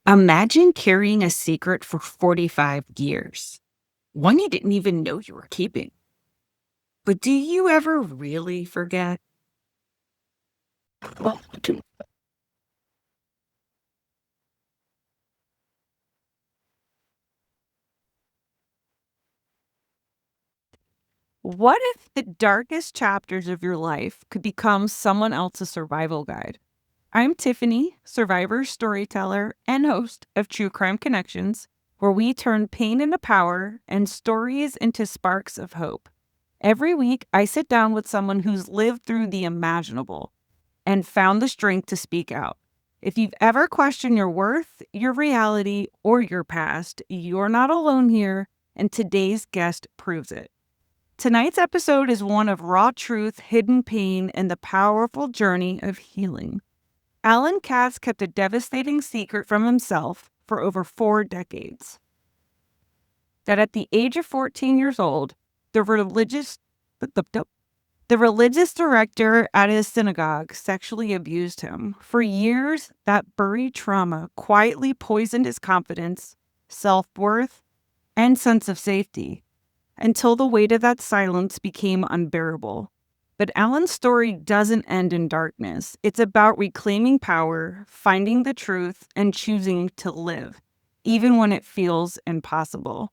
Imagine carrying a secret for 45 years, one you didn't even know you were keeping. But do you ever really forget? Well, what if the darkest chapters of your life could become someone else's survival guide? I'm Tiffany, survivor, storyteller, and host of True Crime Connections, where we turn pain into power and stories into sparks of hope. Every week, I sit down with someone who's lived through the imaginable and found the strength to speak out. If you've ever questioned your worth, your reality, or your past, you're not alone here, and today's guest proves it. Tonight's episode is one of raw truth, hidden pain, and the powerful journey of healing. Alan Katz kept a devastating secret from himself for over 4 decades. That at the age of 14 years old, the religious the religious director at his synagogue sexually abused him. For years, that buried trauma quietly poisoned his confidence, self-worth, and sense of safety, until the weight of that silence became unbearable. But Alan's story doesn't end in darkness. It's about reclaiming power, finding the truth, and choosing to live, even when it feels impossible.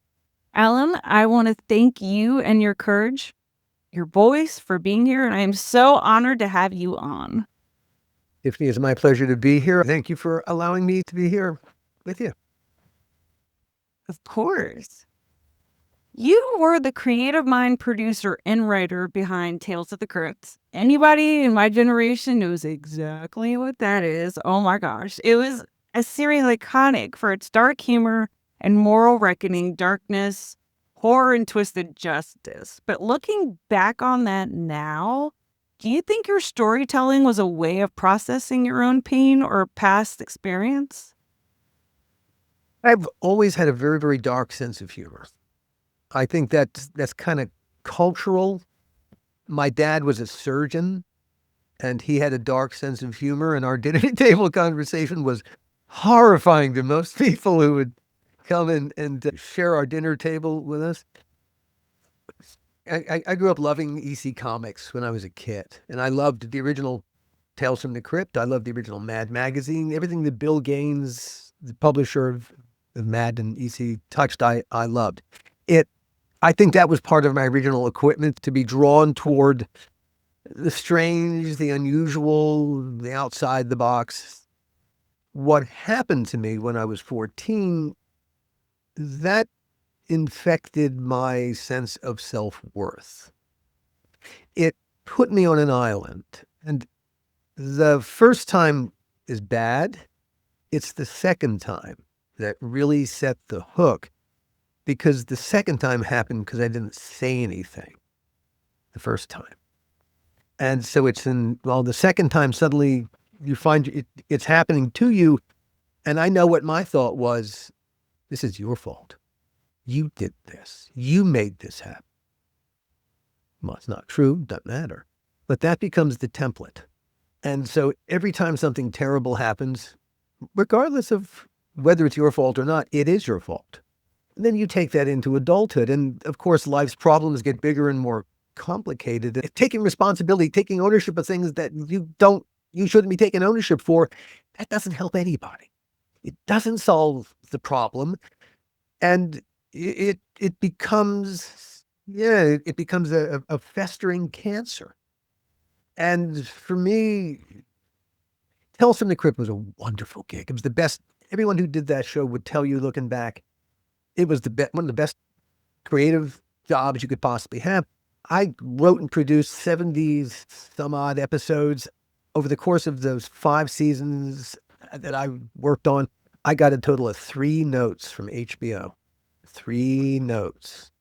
Alan, I want to thank you and your courage, your voice, for being here, and I am so honored to have you on. Tiffany, it's my pleasure to be here. Thank you for allowing me to be here with you. Of course. You were the creative mind, producer, and writer behind Tales of the Crypt. Anybody in my generation knows exactly what that is. Oh my gosh. It was a series iconic for its dark humor and moral reckoning, darkness, horror, and twisted justice. But looking back on that now, do you think your storytelling was a way of processing your own pain or past experience? I've always had a very, very dark sense of humor. I think that's kind of cultural. My dad was a surgeon, and he had a dark sense of humor, and our dinner table conversation was horrifying to most people who would come and share our dinner table with us. I grew up loving EC Comics when I was a kid, and I loved the original Tales from the Crypt. I loved the original Mad magazine. Everything that Bill Gaines, the publisher of Mad and EC, touched, I loved. I think that was part of my original equipment, to be drawn toward the strange, the unusual, the outside the box. What happened to me when I was 14, that infected my sense of self-worth. It put me on an island. And the first time is bad. It's the second time that really set the hook, because the second time happened because I didn't say anything the first time. And so the second time suddenly you find it's happening to you. And I know what my thought was: this is your fault. You did this. You made this happen. Well, it's not true. Doesn't matter. But that becomes the template. And so every time something terrible happens, regardless of whether it's your fault or not, it is your fault. And then you take that into adulthood. And of course, life's problems get bigger and more complicated. Taking responsibility, taking ownership of things that you shouldn't be taking ownership for, that doesn't help anybody. It doesn't solve the problem. And it becomes, it becomes a festering cancer. And for me, Tales from the Crypt was a wonderful gig. It was the best. Everyone who did that show would tell you, looking back, it was one of the best creative jobs you could possibly have. I wrote and produced 70 some odd episodes over the course of those 5 seasons that I worked on. I got a total of 3 notes from HBO. 3 notes.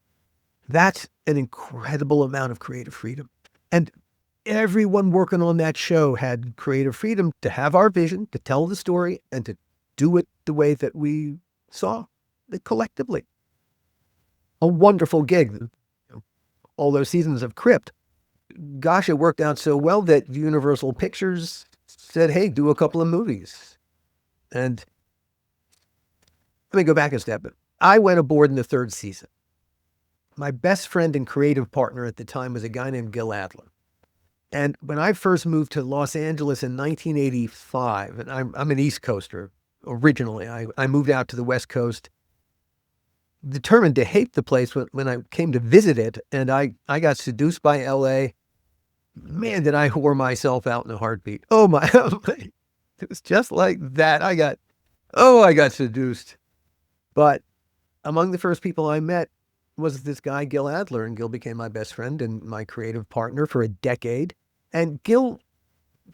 That's an incredible amount of creative freedom. And everyone working on that show had creative freedom to have our vision, to tell the story, and to do it the way that we saw it collectively. A wonderful gig. All those seasons of Crypt. Gosh, it worked out so well that Universal Pictures said, hey, do a couple of movies. And Let me go back a step. I went aboard in the third season. My best friend and creative partner at the time was a guy named Gil Adler. And when I first moved to Los Angeles in 1985, and I'm an East Coaster originally, I moved out to the West Coast, determined to hate the place when I came to visit it, and I got seduced by LA. Man, did I whore myself out in a heartbeat. Oh my, it was just like that. I got seduced. But among the first people I met was this guy, Gil Adler, and Gil became my best friend and my creative partner for a decade. And Gil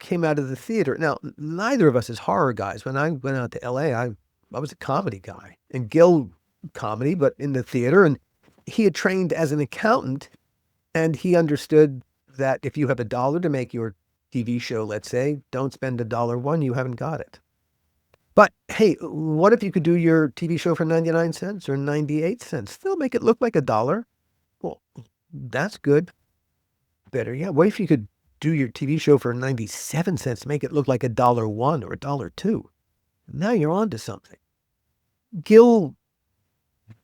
came out of the theater. Now, neither of us is horror guys. When I went out to LA, I was a comedy guy, and Gil comedy, but in the theater. And he had trained as an accountant, and he understood that if you have $1 to make your TV show, let's say, don't spend $1, you haven't got it. But hey, what if you could do your TV show for 99 cents or 98 cents? Still make it look like $1. Well, that's good. Better, yeah. What if you could do your TV show for 97 cents, make it look like $1.01 or $1.02? Now you're on to something. Gil,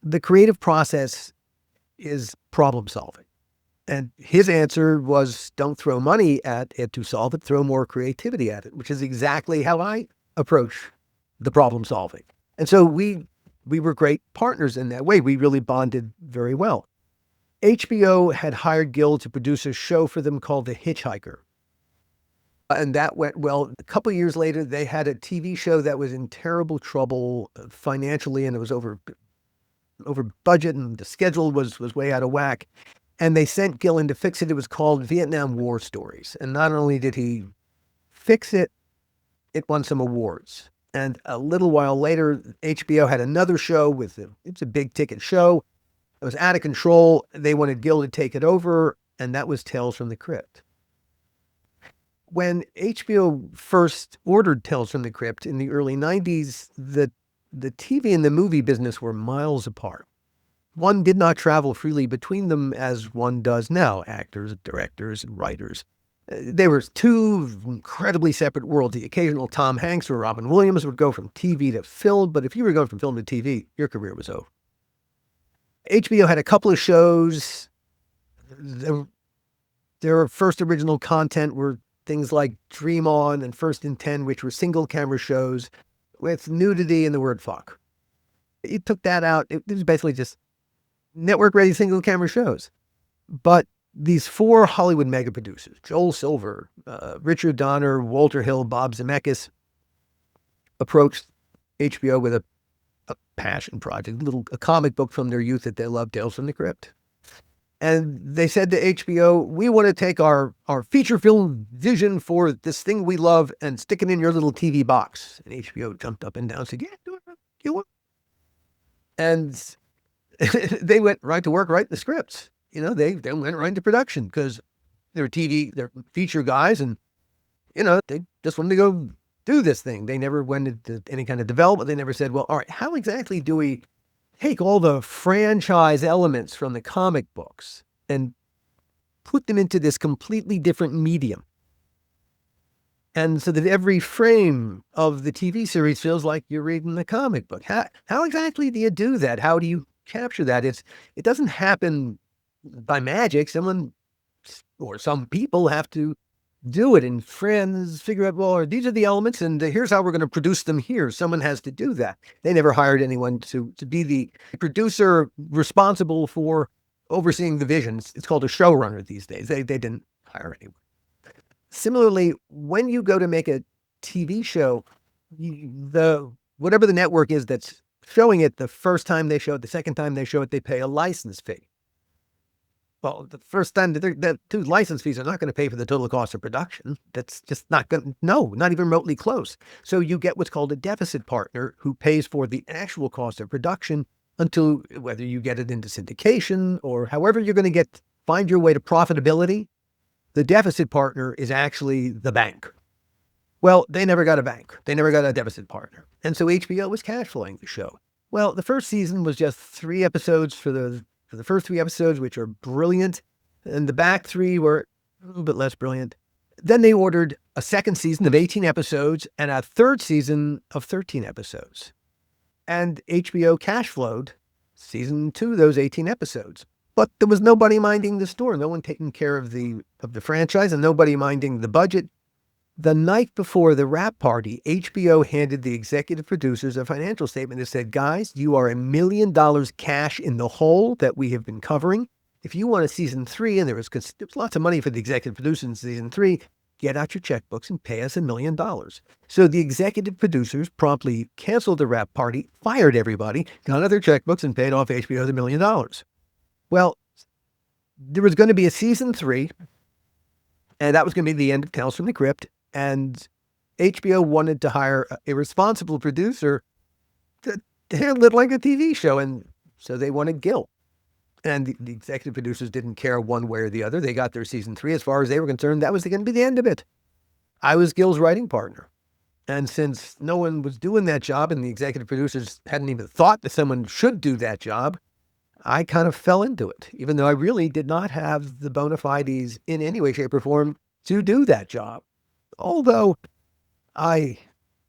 the creative process is problem solving. And his answer was, don't throw money at it to solve it, throw more creativity at it, which is exactly how I approach the problem solving. And so we were great partners in that way. We really bonded very well. HBO had hired Gil to produce a show for them called The Hitchhiker. And that went well. A couple of years later, they had a TV show that was in terrible trouble financially, and it was over budget, and the schedule was way out of whack. And they sent Gil in to fix it. It was called Vietnam War Stories. And not only did he fix it, it won some awards. And a little while later, HBO had another show it was a big ticket show. It was out of control. They wanted Gil to take it over, and that was Tales from the Crypt. When HBO first ordered Tales from the Crypt in the early 90s, the TV and the movie business were miles apart. One did not travel freely between them as one does now, actors, directors, and writers. They were two incredibly separate worlds. The occasional Tom Hanks or Robin Williams would go from TV to film, but if you were going from film to TV, your career was over. HBO had a couple of shows. Their first original content were things like Dream On and First and 10, which were single camera shows with nudity and the word fuck. You took that out. It was basically just network ready single camera shows. But these four Hollywood mega producers, Joel Silver, Richard Donner, Walter Hill, Bob Zemeckis, approached HBO with a passion project, a comic book from their youth that they loved, Tales from the Crypt. And they said to HBO, we want to take our feature film vision for this thing we love and stick it in your little TV box. And HBO jumped up and down and said, yeah, do it. You want? And they went right to work writing the scripts. They went right into production because they're feature guys, and, they just wanted to go do this thing. They never went into any kind of development. They never said, well, all right, how exactly do we take all the franchise elements from the comic books and put them into this completely different medium? And so that every frame of the TV series feels like you're reading the comic book. How exactly do you do that? How do you capture that? It doesn't happen by magic. Someone or some people have to do it, and friends figure out, well, these are the elements, and here's how we're going to produce them here. Someone has to do that. They never hired anyone to be the producer responsible for overseeing the vision. It's called a showrunner these days. They didn't hire anyone. Similarly, when you go to make a TV show, whatever the network is that's showing it, the first time they show it, the second time they show it, they pay a license fee. Well, the first time, the two license fees are not going to pay for the total cost of production. That's just not even remotely close. So you get what's called a deficit partner who pays for the actual cost of production until whether you get it into syndication or however you're going to find your way to profitability. The deficit partner is actually the bank. Well, they never got a bank. They never got a deficit partner. And so HBO was cash flowing the show. Well, the first season was just 3 episodes for the first 3 episodes, which are brilliant. And the back 3 were a little bit less brilliant. Then they ordered a second season of 18 episodes and a third season of 13 episodes. And HBO cash flowed season 2, those 18 episodes. But there was nobody minding the store, no one taking care of the franchise, and nobody minding the budget. The night before the wrap party, HBO handed the executive producers a financial statement that said, guys, you are $1 million cash in the hole that we have been covering. If you want a season 3, and there was lots of money for the executive producers in season 3, get out your checkbooks and pay us $1 million. So the executive producers promptly canceled the wrap party, fired everybody, got out their checkbooks, and paid off HBO $1 million. Well, there was going to be a season 3, and that was going to be the end of Tales from the Crypt. And HBO wanted to hire a responsible producer to handle it like a TV show. And so they wanted Gil. And the executive producers didn't care one way or the other. They got their season 3. As far as they were concerned, that was going to be the end of it. I was Gil's writing partner. And since no one was doing that job and the executive producers hadn't even thought that someone should do that job, I kind of fell into it, even though I really did not have the bona fides in any way, shape, or form to do that job. Although my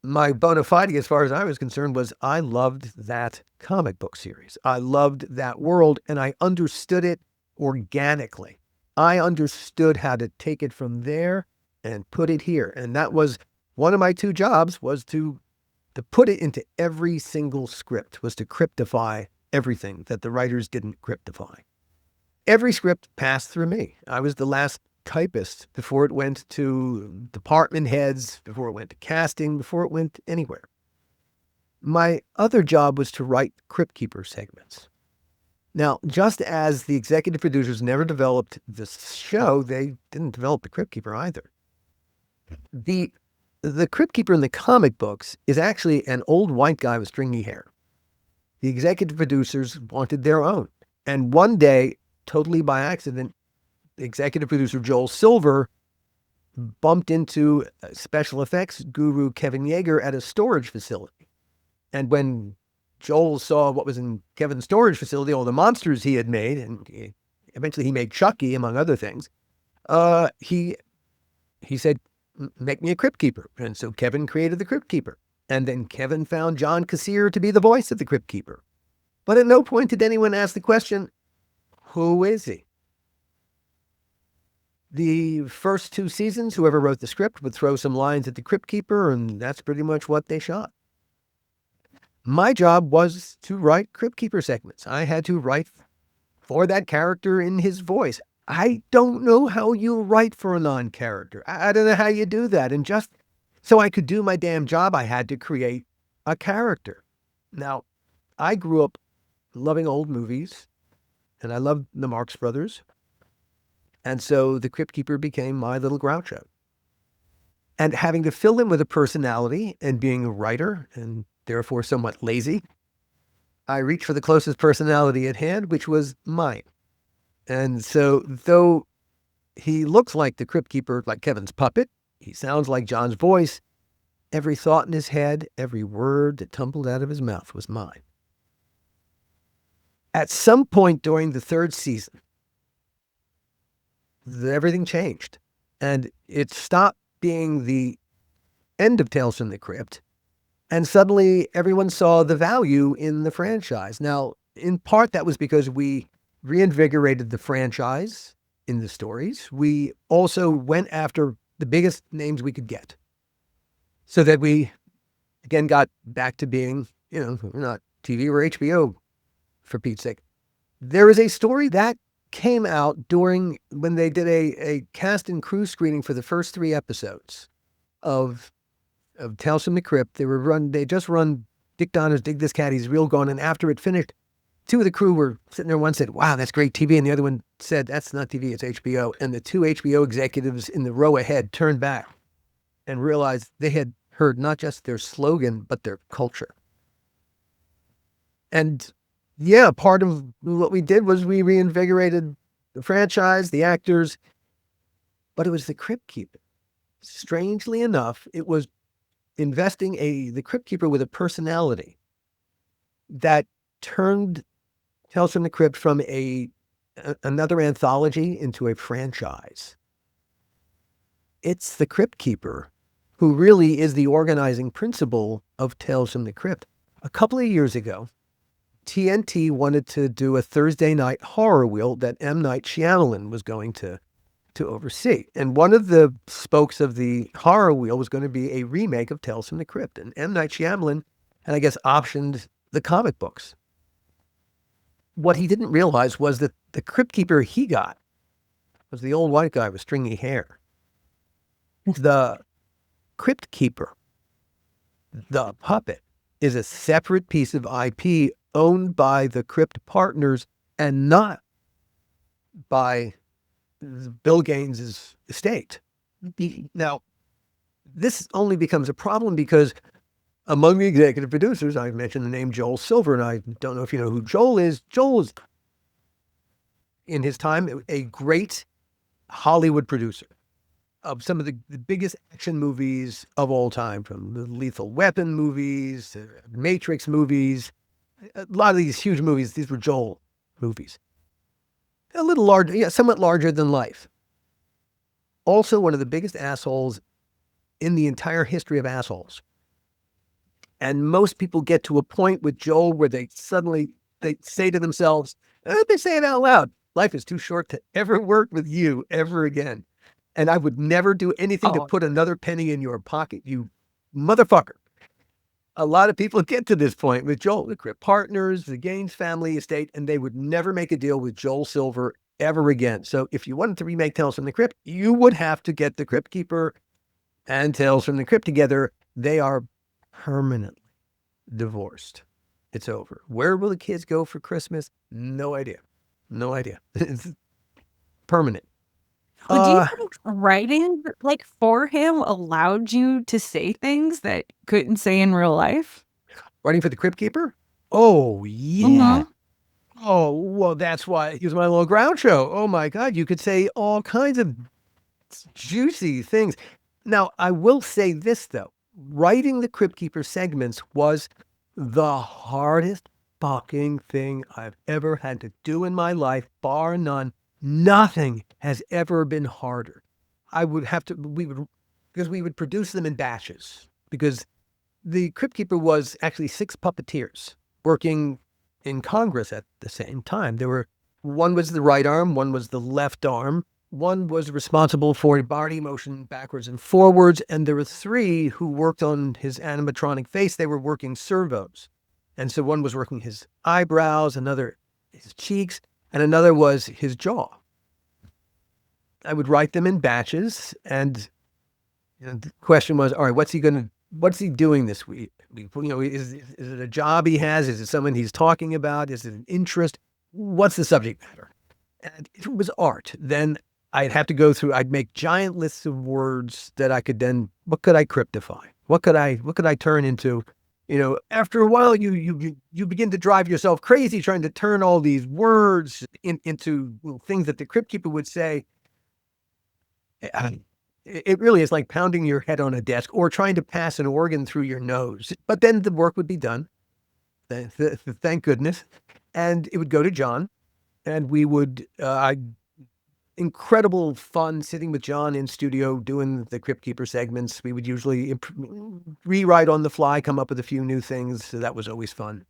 bona fide, as far as I was concerned, was I loved that comic book series. I loved that world, and I understood it organically. I understood how to take it from there and put it here. And that was one of my 2 jobs, was to put it into every single script, was to cryptify everything that the writers didn't cryptify. Every script passed through me. I was the last typist before it went to department heads, before it went to casting, before it went anywhere. My other job was to write Crypt Keeper segments. Now, just as the executive producers never developed this show, they didn't develop the Crypt Keeper either. The Crypt Keeper in the comic books is actually an old white guy with stringy hair. The executive producers wanted their own. And one day, totally by accident, executive producer Joel Silver bumped into special effects guru Kevin Yeager at a storage facility. And when Joel saw what was in Kevin's storage facility, all the monsters he had made, and eventually he made Chucky, among other things, he said, make me a Crypt Keeper. And so Kevin created the Crypt Keeper. And then Kevin found John Kassir to be the voice of the Crypt Keeper. But at no point did anyone ask the question, who is he? The first 2 seasons, whoever wrote the script would throw some lines at the Crypt Keeper, and that's pretty much what they shot. My job was to write Crypt Keeper segments. I had to write for that character in his voice. I don't know how you write for a non-character. I don't know how you do that. And just so I could do my damn job, I had to create a character. Now, I grew up loving old movies, and I loved the Marx Brothers. And so the Crypt Keeper became my little Groucho. And having to fill in with a personality and being a writer and therefore somewhat lazy, I reached for the closest personality at hand, which was mine. And so though he looks like the Crypt Keeper, like Kevin's puppet, he sounds like John's voice, every thought in his head, every word that tumbled out of his mouth was mine. At some point during the 3rd season, everything changed. And it stopped being the end of Tales from the Crypt. And suddenly everyone saw the value in the franchise. Now, in part, that was because we reinvigorated the franchise in the stories. We also went after the biggest names we could get, so that we, again, got back to being, we're not TV or HBO, for Pete's sake. There is a story that came out when they did a cast and crew screening for the first 3 episodes of Tales from the Crypt. They just run Dick Donner's Dig This Cat, He's Real Gone. And after it finished, 2 of the crew were sitting there. One said, wow, that's great TV. And the other one said, that's not TV, it's HBO. And the 2 HBO executives in the row ahead turned back and realized they had heard not just their slogan, but their culture. And yeah, part of what we did was we reinvigorated the franchise, the actors, but it was the Crypt Keeper. Strangely enough, it was investing the Crypt Keeper with a personality that turned Tales from the Crypt from another anthology into a franchise. It's the Crypt Keeper who really is the organizing principle of Tales from the Crypt. a couple of years ago, TNT wanted to do a Thursday night horror wheel that M. Night Shyamalan was going to oversee. And one of the spokes of the horror wheel was going to be a remake of Tales from the Crypt. And M. Night Shyamalan had, I guess, optioned the comic books. What he didn't realize was that the Crypt Keeper he got was the old white guy with stringy hair. The Crypt Keeper, the puppet, is a separate piece of IP owned by the Crypt partners and not by Bill Gaines's estate. Now, this only becomes a problem because among the executive producers, I've mentioned the name Joel Silver, and I don't know if you know who Joel is. Joel is, in his time, a great Hollywood producer of some of the biggest action movies of all time, from the Lethal Weapon movies to Matrix movies. A lot of these huge movies, these were Joel movies. A little larger, somewhat larger than life. Also, one of the biggest assholes in the entire history of assholes. And most people get to a point with Joel where they say to themselves, they say it out loud, life is too short to ever work with you ever again. And I would never do anything to put another penny in your pocket, you motherfucker. A lot of people get to this point with Joel, the Crypt partners, the Gaines family estate, and they would never make a deal with Joel Silver ever again. So if you wanted to remake Tales from the Crypt, you would have to get the Crypt Keeper and Tales from the Crypt together. They are permanently divorced. It's over. Where will the kids go for Christmas? No idea. No idea. It's permanent. Do you think writing for him allowed you to say things that couldn't say in real life? Writing for the Crypt Keeper? Oh, yeah. Oh, well, that's why he was my little ground show. Oh, my God. You could say all kinds of juicy things. Now, I will say this, though. Writing the Crypt Keeper segments was the hardest fucking thing I've ever had to do in my life, bar none. Nothing has ever been harder. Because we would produce them in batches, because the Crypt Keeper was actually 6 puppeteers working in Congress at the same time. One was the right arm, one was the left arm, one was responsible for body motion backwards and forwards, and there were 3 who worked on his animatronic face. They were working servos. And so one was working his eyebrows, another his cheeks, and another was his jaw. I would write them in batches, and the question was, all right, what's he doing this week? Is it a job he has? Is it someone he's talking about? Is it an interest? What's the subject matter? And if it was art, then I'd make giant lists of words that I could then, what could I cryptify? What could I turn into? After a while, you begin to drive yourself crazy trying to turn all these words into things that the Crypt Keeper would say. It really is like pounding your head on a desk or trying to pass an organ through your nose. But then the work would be done. Thank goodness. And it would go to John, and we would, incredible fun sitting with John in studio doing the Crypt Keeper segments. We would usually rewrite on the fly, come up with a few new things. So that was always fun.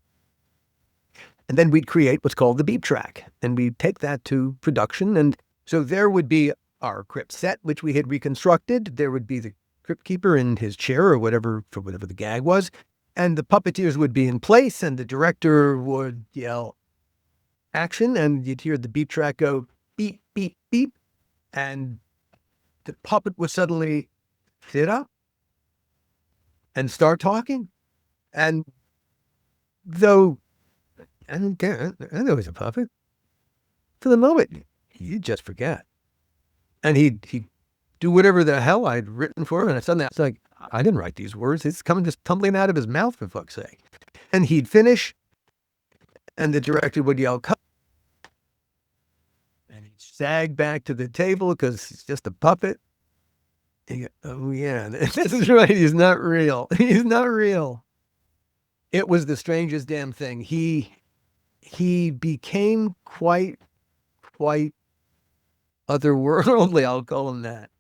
And then we'd create what's called the beep track, and we'd take that to production. And so there would be our Crypt set, which we had reconstructed. There would be the Crypt Keeper in his chair or whatever the gag was. And the puppeteers would be in place, and the director would yell action, and you'd hear the beep track go beep, beep, beep. And the puppet would suddenly sit up and start talking. And though I don't care, I know he's a puppet, for the moment, you just forget. And he'd do whatever the hell I'd written for him. And suddenly it's like, I didn't write these words. It's coming just tumbling out of his mouth, for fuck's sake. And he'd finish, and the director would yell, cut. And he'd sag back to the table because he's just a puppet. And you go, oh, yeah, this is right. He's not real. He's not real. It was the strangest damn thing. He became quite otherworldly, I'll call him that.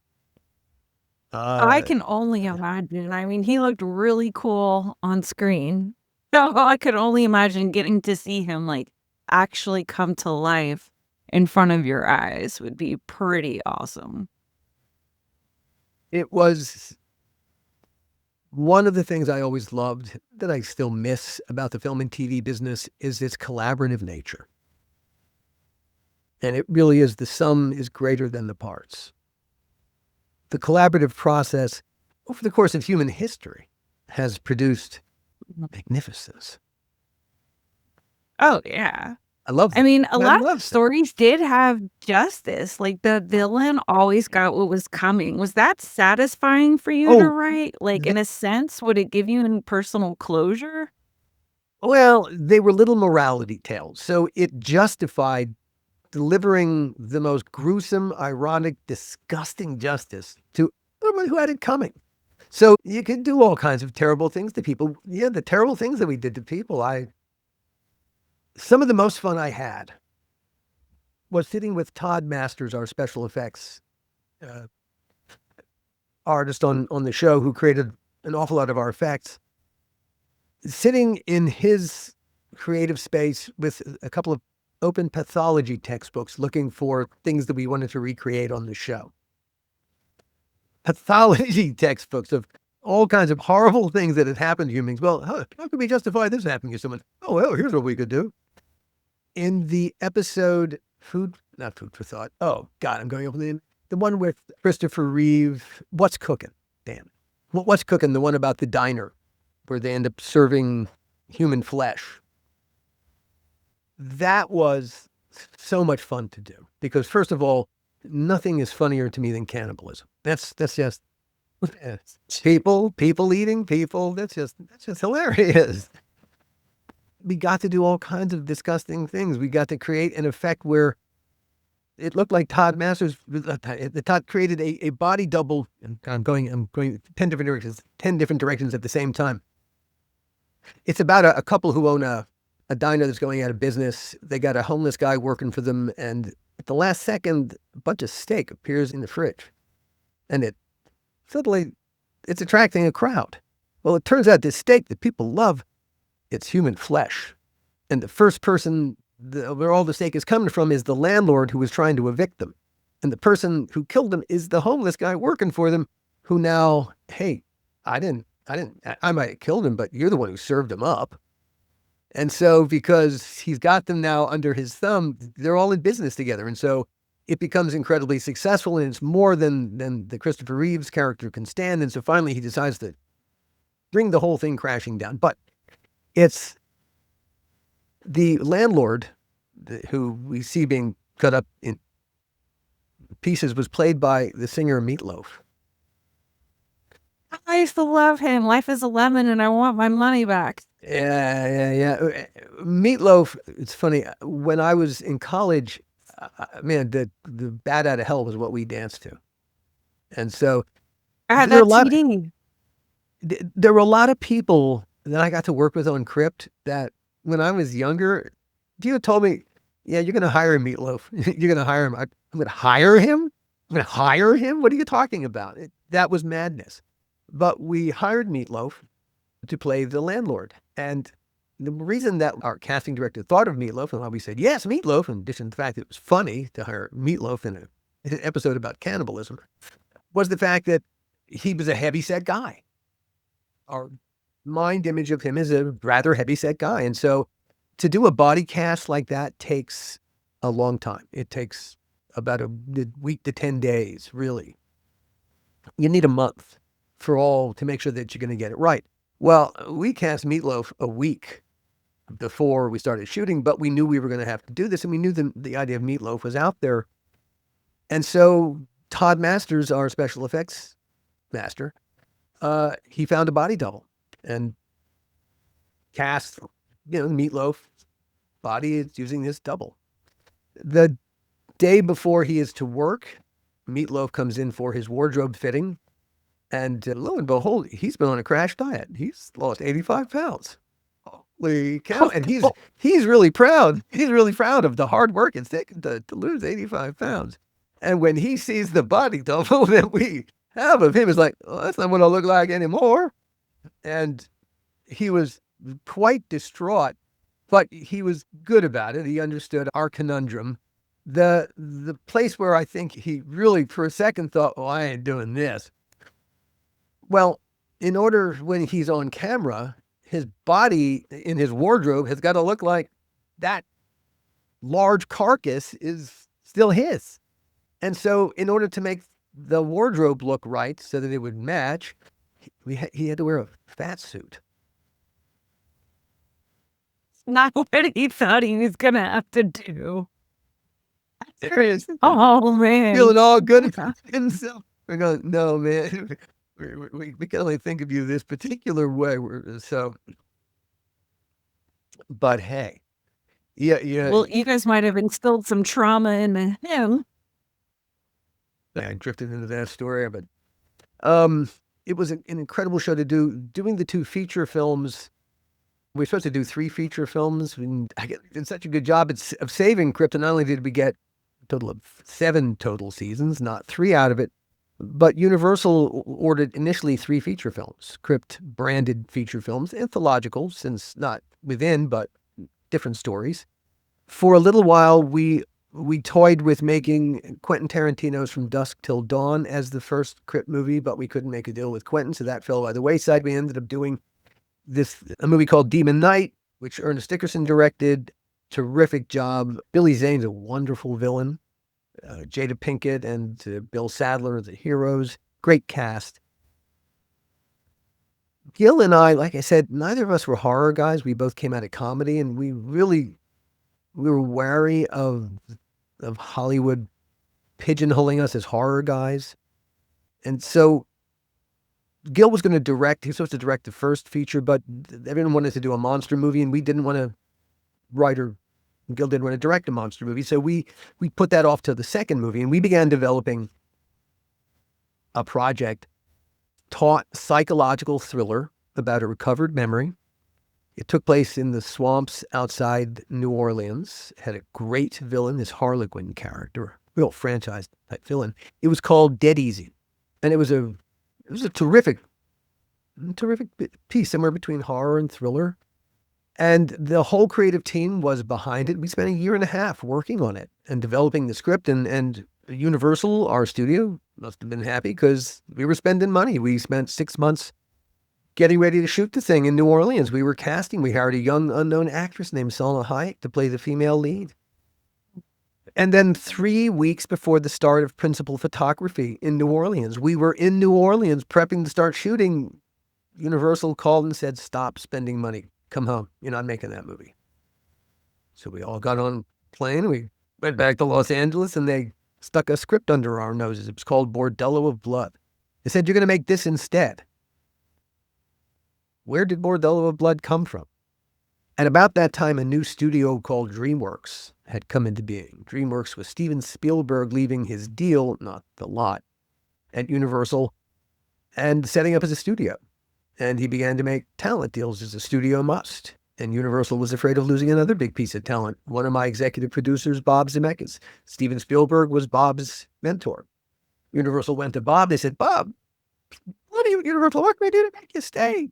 I can only imagine. I mean, he looked really cool on screen. So I could only imagine getting to see him like actually come to life in front of your eyes would be pretty awesome. It was one of the things I always loved that I still miss about the film and TV business is its collaborative nature. And it really is, the sum is greater than the parts. The collaborative process over the course of human history has produced magnificence. Oh, yeah. I love I them. mean, a I lot of love the them. stories did have justice. Like the villain always got what was coming. Was that satisfying for you to Oh, write? Like, in th- a sense, would it give you any personal closure? well, they were little morality tales. So it justified delivering the most gruesome, ironic, disgusting justice to everyone who had it coming. So you could do all kinds of terrible things to people. Yeah, the terrible things that we did to people. Some of the most fun I had was sitting with Todd Masters, our special effects uh, artist on the show, who created an awful lot of our effects. Sitting in his creative space with a couple of open pathology textbooks, looking for things that we wanted to recreate on the show. Pathology textbooks of all kinds of horrible things that had happened to humans. Well, how could we justify this happening to someone? Oh, well, here's what we could do. In the episode not Food for Thought. Oh, God, I'm going over the one with Christopher Reeve. What's Cooking? Damn. What's Cooking? The one about the diner where they end up serving human flesh. That was so much fun to do because, first of all, nothing is funnier to me than cannibalism. That's just people eating people. That's just hilarious. We got to do all kinds of disgusting things. We got to create an effect where it looked like Todd Masters. Todd created a body double. And I'm going 10 different directions at the same time. It's about a couple who own a diner that's going out of business. They got a homeless guy working for them, and at the last second, a bunch of steak appears in the fridge, and it's attracting a crowd. Well, it turns out this steak that people love, it's human flesh, and the first person where all the steak is coming from is the landlord who was trying to evict them, and the person who killed them is the homeless guy working for them, who now, hey, I might have killed him, but you're the one who served him up. And so because he's got them now under his thumb, they're all in business together. And so it becomes incredibly successful, and it's more than the Christopher Reeves character can stand. And so finally he decides to bring the whole thing crashing down. But it's the landlord who we see being cut up in pieces was played by the singer Meat Loaf. I used to love him. Life is a lemon and I want my money back. Yeah. Meat Loaf, it's funny. When I was in college, man, the Bat Out of Hell was what we danced to. And so I had there are a that lot, CD. there were a lot of people that I got to work with on Crypt that when I was younger, if you had told me, yeah, you're going to hire Meat Loaf. You're going to hire him. I'm going to hire him? I'm going to hire him? What are you talking about? That was madness. But we hired Meat Loaf to play the landlord. And the reason that our casting director thought of Meat Loaf and why we said, yes, Meat Loaf, in addition to the fact that it was funny to hire Meat Loaf in an episode about cannibalism, was the fact that he was a heavy-set guy. Our mind image of him is a rather heavy-set guy. And so to do a body cast like that takes a long time. It takes about a week to 10 days, really. You need a month to make sure that you're going to get it right. Well, we cast Meat Loaf a week before we started shooting, but we knew we were going to have to do this, and we knew the idea of Meat Loaf was out there. And so Todd Masters, our special effects master, he found a body double and cast, Meat Loaf body is using this double. The day before he is to work, Meat Loaf comes in for his wardrobe fitting. And lo and behold, he's been on a crash diet. He's lost 85 pounds. Holy cow. And he's really proud. He's really proud of the hard work it's taken to lose 85 pounds. And when he sees the body double that we have of him, it's like, oh, that's not what I look like anymore. And he was quite distraught, but he was good about it. He understood our conundrum. The place where I think he really, for a second, thought, "Oh, I ain't doing this." Well, in order when he's on camera, his body in his wardrobe has got to look like that large carcass is still his. And so, in order to make the wardrobe look right so that it would match, he had to wear a fat suit. Not what he thought he was going to have to do. There he is. Oh, man. Feeling all good about himself. We're going, no, man. We can only think of you this particular way. But hey, yeah. Well, you guys might have instilled some trauma in him. I drifted into that story, but it was an incredible show to do. Doing the 2 feature films, we were supposed to do 3 feature films, and I did such a good job of saving Crypt. And not only did we get a total of 7 total seasons, not 3 out of it, but Universal ordered initially 3 feature films, Crypt branded feature films, anthological, since not within, but different stories. For a little while, we toyed with making Quentin Tarantino's From Dusk Till Dawn as the first Crypt movie, but we couldn't make a deal with Quentin, so that fell by the wayside. We ended up doing a movie called Demon Knight, which Ernest Dickerson directed. Terrific job. Billy Zane's a wonderful villain. Jada Pinkett and Bill Sadler are the heroes. Great cast. Gil and I, like I said, neither of us were horror guys. We both came out of comedy, and we were wary of Hollywood pigeonholing us as horror guys. And so Gil was going to direct. He was supposed to direct the first feature, but everyone wanted to do a monster movie, and we didn't want to write or Gil didn't want to direct a monster movie. So we put that off to the second movie, and we began developing a project, taut psychological thriller about a recovered memory. It took place in the swamps outside New Orleans. It had a great villain, this Harlequin character, real franchise type villain. It was called Dead Easy, and it was a terrific piece, somewhere between horror and thriller. And the whole creative team was behind it. We spent 1.5 years working on it and developing the script. And Universal, our studio, must have been happy because we were spending money. We spent 6 months getting ready to shoot the thing in New Orleans. We were casting. We hired a young unknown actress named Salma Hayek to play the female lead. And then 3 weeks before the start of principal photography in New Orleans, we were in New Orleans prepping to start shooting. Universal called and said, "Stop spending money. Come home. You're not making that movie." So we all got on a plane. We went back to Los Angeles, and they stuck a script under our noses. It was called Bordello of Blood. They said, "You're going to make this instead." Where did Bordello of Blood come from? At about that time, a new studio called DreamWorks had come into being. DreamWorks was Steven Spielberg leaving his deal, not the lot, at Universal and setting up as a studio. And he began to make talent deals as a studio must. And Universal was afraid of losing another big piece of talent. One of my executive producers, Bob Zemeckis. Steven Spielberg was Bob's mentor. Universal went to Bob. They said, "Bob, what Universal, what can I do to make you stay?"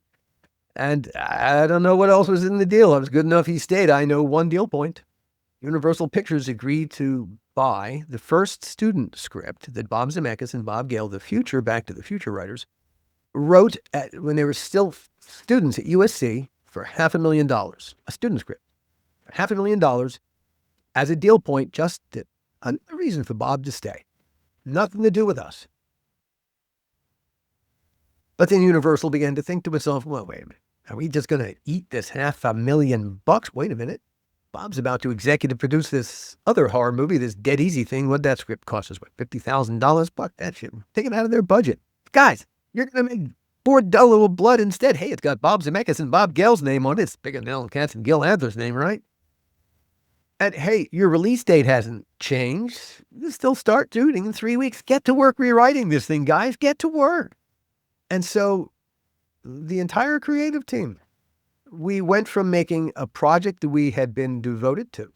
And I don't know what else was in the deal. It was good enough he stayed. I know one deal point. Universal Pictures agreed to buy the first student script that Bob Zemeckis and Bob Gale, the future Back to the Future writers, wrote when they were still students at USC for $500,000, a student script, $500,000 as a deal point, just a reason for Bob to stay. Nothing to do with us. But then Universal began to think to itself, well, wait a minute. Are we just going to eat this $500,000? Wait a minute. Bob's about to executive produce this other horror movie, this Dead Easy thing. What'd that script cost us? What, $50,000? Fuck that shit. Take it out of their budget. Guys, you're going to make Bordello of Blood instead. Hey, it's got Bob Zemeckis and Bob Gale's name on it. It's bigger than Katz and Gil Adler's name, right? And hey, your release date hasn't changed. You still start shooting in 3 weeks. Get to work rewriting this thing, guys. Get to work. And so the entire creative team, we went from making a project that we had been devoted to,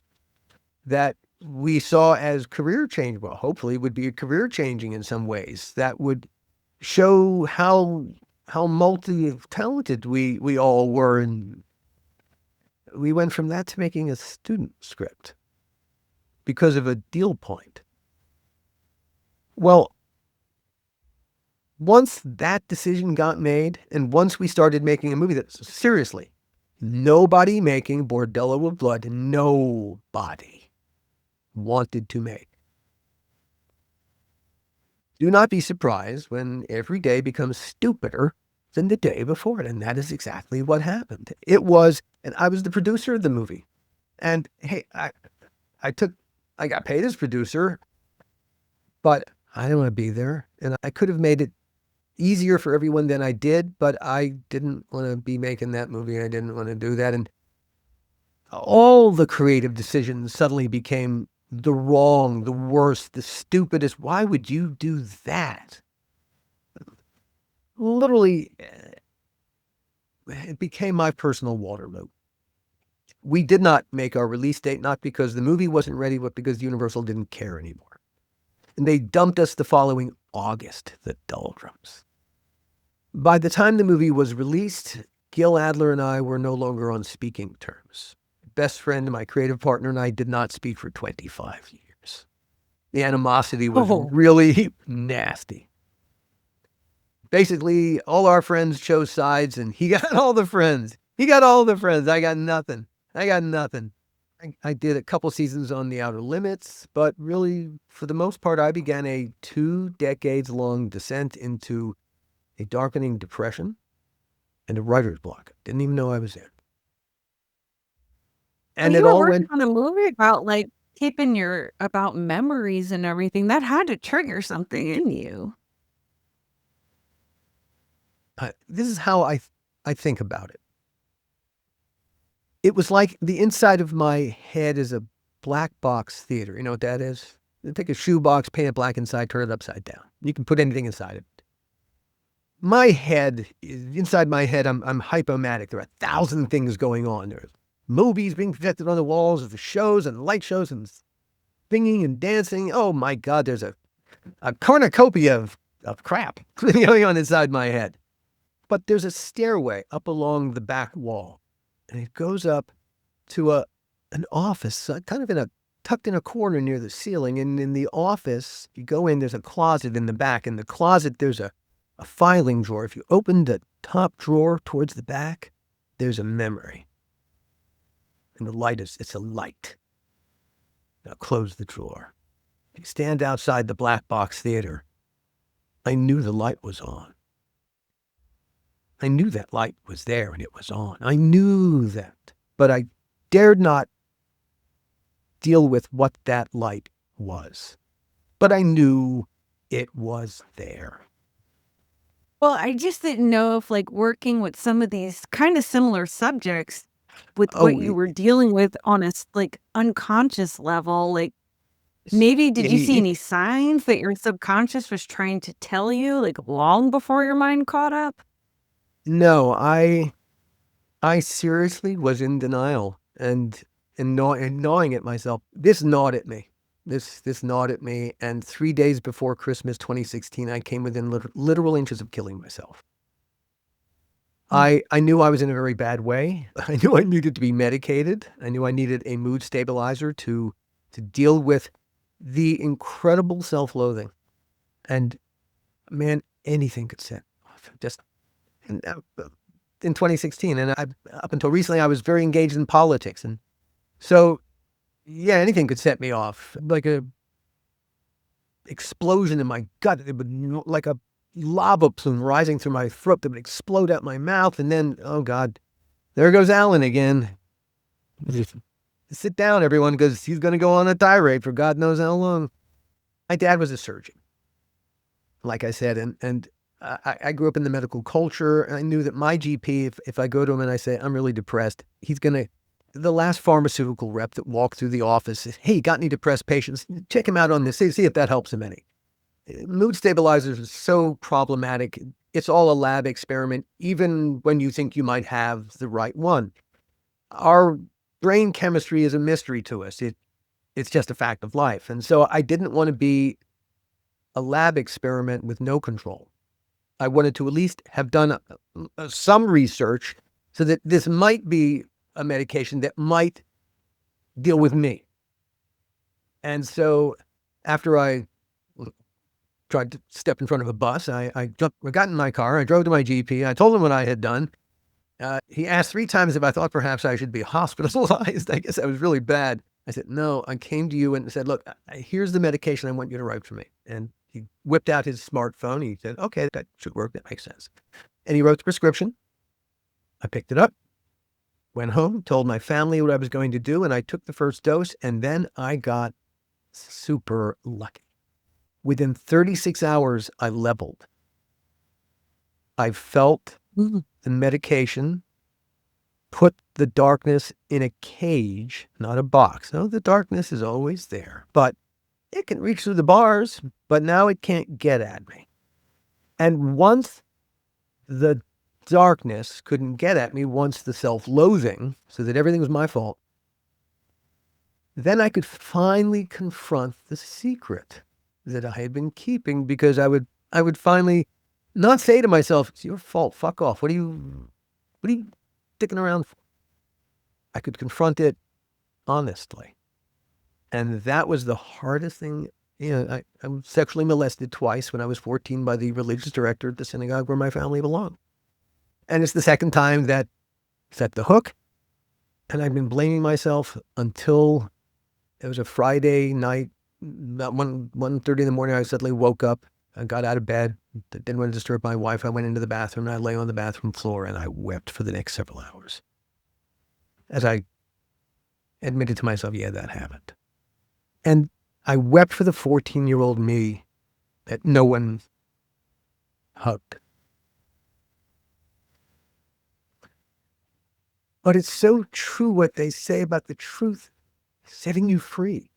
that we saw as career change, well, hopefully would be career changing in some ways, that would show how multi-talented we all were, and We went from that to making a student script because of a deal point. Well, once that decision got made, and once we started making a movie that, seriously, nobody making Bordello of Blood, nobody wanted to make. Do not be surprised when every day becomes stupider than the day before it. And that is exactly what happened. It was, and I was the producer of the movie. And hey, I got paid as producer, but I didn't want to be there. And I could have made it easier for everyone than I did, but I didn't want to be making that movie. I didn't want to do that. And all the creative decisions suddenly became the wrong, the worst, the stupidest. Why would you do that? Literally, it became my personal Waterloo. We did not make our release date, not because the movie wasn't ready, but because Universal didn't care anymore. And they dumped us the following August, the doldrums. By the time the movie was released, Gil Adler and I were no longer on speaking terms. Best friend, my creative partner, and I did not speak for 25 years. The animosity was really nasty. Basically, all our friends chose sides, and he got all the friends. He got all the friends. I got nothing. I did a couple seasons on The Outer Limits, but really, for the most part, I began a 2 decades-long descent into a darkening depression and a writer's block. Didn't even know I was there. And you were working on a movie about like keeping about memories and everything. That had to trigger something in you. This is how I think about it. It was like the inside of my head is a black box theater. You know what that is? You take a shoebox, paint it black inside, turn it upside down. You can put anything inside it. My head, inside my head, I'm hypomatic. There are 1,000 things going on. There's movies being projected on the walls of the shows and light shows and singing and dancing. Oh my God, there's a cornucopia of crap going on inside my head. But there's a stairway up along the back wall, and it goes up to an office, kind of tucked in a corner near the ceiling. And in the office, if you go in, there's a closet in the back. In the closet, there's a filing drawer. If you open the top drawer towards the back, there's a memory. And it's a light. Now close the drawer. If you stand outside the black box theater, I knew the light was on. I knew that light was there and it was on. I knew that, but I dared not deal with what that light was. But I knew it was there. Well, I just didn't know if like working with some of these kind of similar subjects with what you were dealing with on a like unconscious level, like maybe did you see any signs that your subconscious was trying to tell you like long before your mind caught up? No, I seriously was in denial and gnawing at myself. This gnawed at me. This gnawed at me. And 3 days before Christmas 2016, I came within literal inches of killing myself. I knew I was in a very bad way. I knew I needed to be medicated. I knew I needed a mood stabilizer to deal with the incredible self-loathing. And man, anything could set off. Just in 2016, and up until recently, I was very engaged in politics, and so yeah, anything could set me off, like a explosion in my gut. It would like a lava plume rising through my throat that would explode out my mouth, and then oh God, there goes Alan again. Sit down, everyone, because he's going to go on a tirade for God knows how long. My dad was a surgeon, like I said, and I grew up in the medical culture. And I knew that my GP, if I go to him and I say, I'm really depressed, he's going to, the last pharmaceutical rep that walked through the office says, hey, got any depressed patients? Check him out on this, see if that helps him any. Mood stabilizers are so problematic. It's all a lab experiment, even when you think you might have the right one. Our brain chemistry is a mystery to us. It's just a fact of life. And so I didn't want to be a lab experiment with no control. I wanted to at least have done some research so that this might be a medication that might deal with me. And so after I tried to step in front of a bus, I got in my car, I drove to my GP, I told him what I had done. He asked 3 times if I thought perhaps I should be hospitalized. I guess I was really bad. I said, no, I came to you and said, look, here's the medication I want you to write for me. And he whipped out his smartphone. He said, okay, that should work. That makes sense. And he wrote the prescription. I picked it up, went home, told my family what I was going to do, and I took the first dose, and then I got super lucky. Within 36 hours, I leveled. I felt the medication put the darkness in a cage, not a box. No, the darkness is always there, but it can reach through the bars, but now it can't get at me. And once the darkness couldn't get at me, once the self-loathing, so that everything was my fault, then I could finally confront the secret that I had been keeping, because I would finally not say to myself, it's your fault, fuck off. What are you sticking around for? I could confront it honestly. And that was the hardest thing. I was sexually molested twice when I was 14 by the religious director at the synagogue where my family belonged. And it's the second time that set the hook. And I've been blaming myself until it was a Friday night, about 1:30 in the morning. I suddenly woke up. I got out of bed, didn't want to disturb my wife. I went into the bathroom and I lay on the bathroom floor and I wept for the next several hours. As I admitted to myself, yeah, that happened. And I wept for the 14-year-old me that no one hugged. But it's so true what they say about the truth setting you free.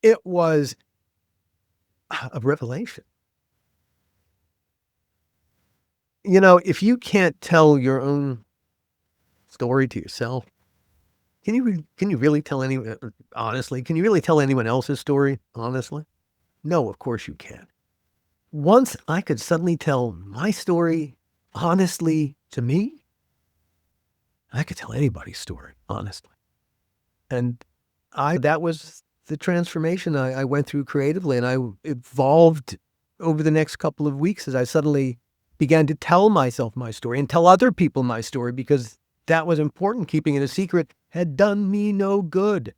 It was a revelation. If you can't tell your own story to yourself, can you really tell anyone honestly? Can you really tell anyone else's story honestly? No, of course you can't. Once I could suddenly tell my story honestly to me, I could tell anybody's story honestly. And that was the transformation I went through creatively, and I evolved over the next couple of weeks as I suddenly began to tell myself my story and tell other people my story, because that was important. Keeping it a secret had done me no good.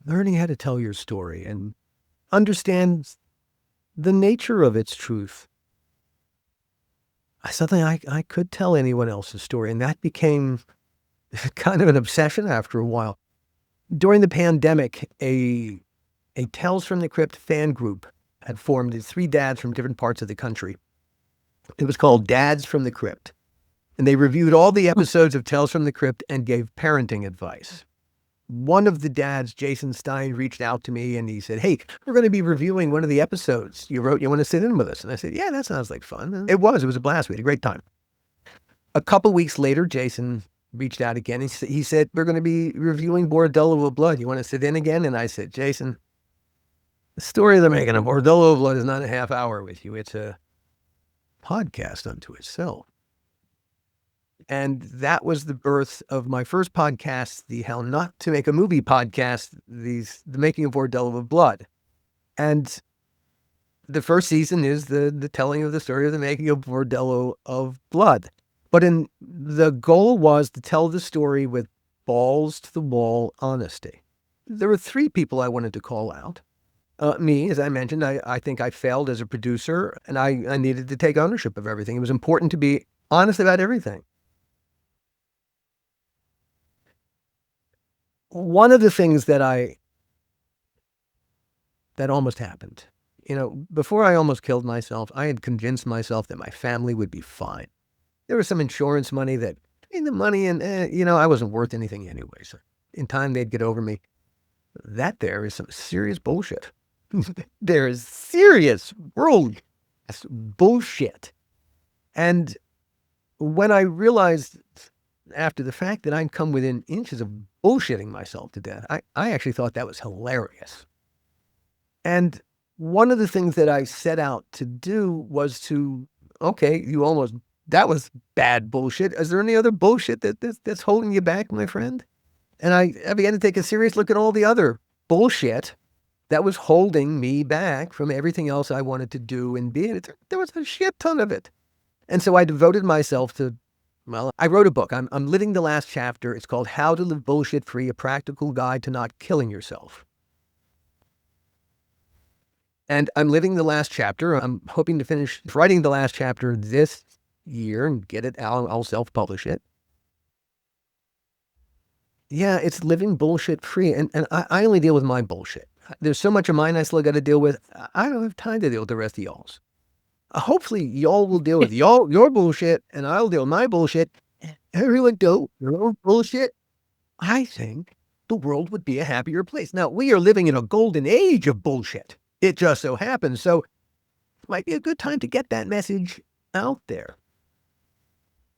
Learning how to tell your story and understand the nature of its truth. I could tell anyone else's story, and that became kind of an obsession after a while. During the pandemic, a Tales from the Crypt fan group had formed. 3 dads from different parts of the country. It was called Dads from the Crypt. And they reviewed all the episodes of Tales from the Crypt and gave parenting advice. One of the dads, Jason Stein, reached out to me and he said, hey, we're going to be reviewing one of the episodes you wrote. You want to sit in with us? And I said, yeah, that sounds like fun. And it was a blast. We had a great time. A couple weeks later, Jason reached out again. He said, we're going to be reviewing Bordello of Blood. You want to sit in again? And I said, Jason, the story they're making of Bordello of Blood is not a half hour with you. It's a podcast unto itself. And that was the birth of my first podcast, the How Not to Make a Movie podcast, the making of Bordello of Blood. And the first season is the telling of the story of the making of Bordello of Blood. But the goal was to tell the story with balls to the wall honesty. There were 3 people I wanted to call out. Me, as I mentioned, I think I failed as a producer, and I needed to take ownership of everything. It was important to be honest about everything. One of the things that almost happened, before I almost killed myself, I had convinced myself that my family would be fine. There was some insurance money that, the money and, I wasn't worth anything anyway. So in time, they'd get over me. That there is some serious bullshit. There is serious world bullshit. And when I realized after the fact that I'd come within inches of bullshitting myself to death, I actually thought that was hilarious. And one of the things that I set out to do was to, okay, you almost that was bad bullshit. Is there any other bullshit that's holding you back, my friend? And I began to take a serious look at all the other bullshit that was holding me back from everything else I wanted to do and be. And there was a shit ton of it. And so I devoted myself to, well, I wrote a book. I'm living the last chapter. It's called How to Live Bullshit Free, a Practical Guide to Not Killing Yourself. And I'm living the last chapter. I'm hoping to finish writing the last chapter this year and get it out. I'll self-publish it. Yeah, it's living bullshit free. And I only deal with my bullshit. There's so much of mine I still got to deal with. I don't have time to deal with the rest of y'all's. Hopefully y'all will deal with your bullshit and I'll deal with my bullshit. Everyone do your own bullshit. I think the world would be a happier place. Now, we are living in a golden age of bullshit. It just so happens. So it might be a good time to get that message out there.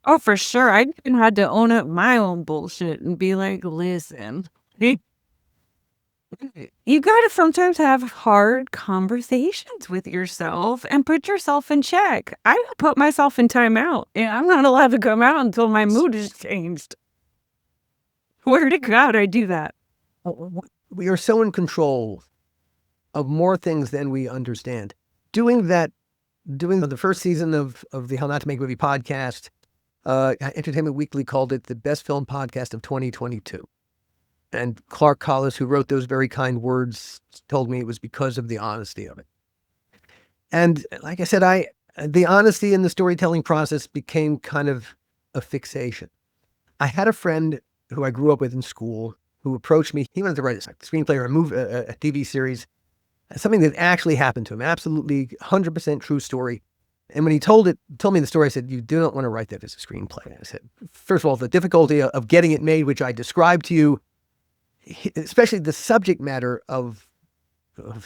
Oh, for sure. I even had to own up my own bullshit and be like, listen, you got to sometimes have hard conversations with yourself and put yourself in check. I put myself in timeout, and I'm not allowed to come out until my mood is changed. Where to God I do that? We are so in control of more things than we understand. Doing the first season of the How Not to Make a Movie podcast, Entertainment Weekly called it the best film podcast of 2022. And Clark Collis, who wrote those very kind words, told me it was because of the honesty of it. And like I said, the honesty in the storytelling process became kind of a fixation. I had a friend who I grew up with in school who approached me. He wanted to write a screenplay or a TV series, something that actually happened to him, absolutely 100% true story. And when he told me the story, I said, you do not want to write that as a screenplay. I said, first of all, the difficulty of getting it made, which I described to you, especially the subject matter of